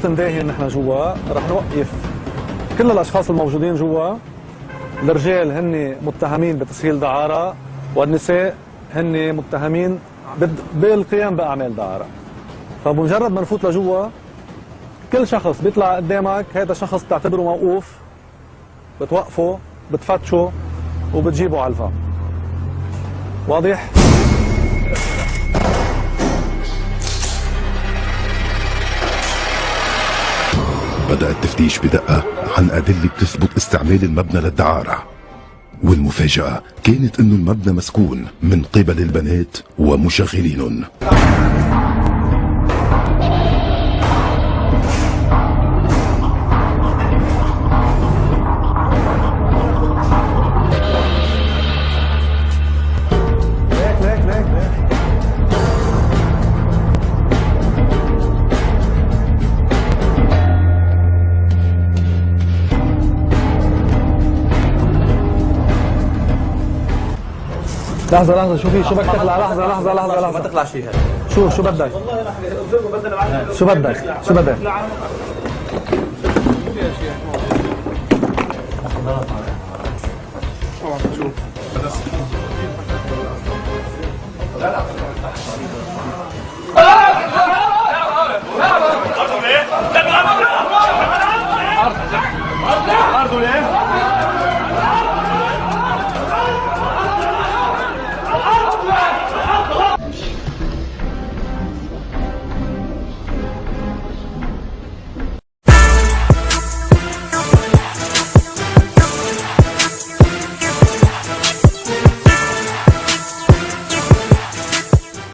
نفوت نداهن نحن جوا، رح نوقف كل الاشخاص الموجودين جوا. الرجال هن متهمين بتسهيل دعارة، والنساء هن متهمين بالقيام باعمال دعارة. فبمجرد ما نفوت لجوا كل شخص بيطلع قدامك هذا شخص بتعتبره موقوف، بتوقفه، بتفتشه وبتجيبه على الفم. واضح؟ بدأ التفتيش بدقة عن أدلة بتثبت استعمال المبنى للدعارة، والمفاجأة كانت إنه المبنى مسكون من قبل البنات ومشغلين. لحظة شوفي شو بدك تخلع. لحظة ما تخلع شيء هذا. شو بدك؟ شو بدك؟ شوف عرضوا ليه؟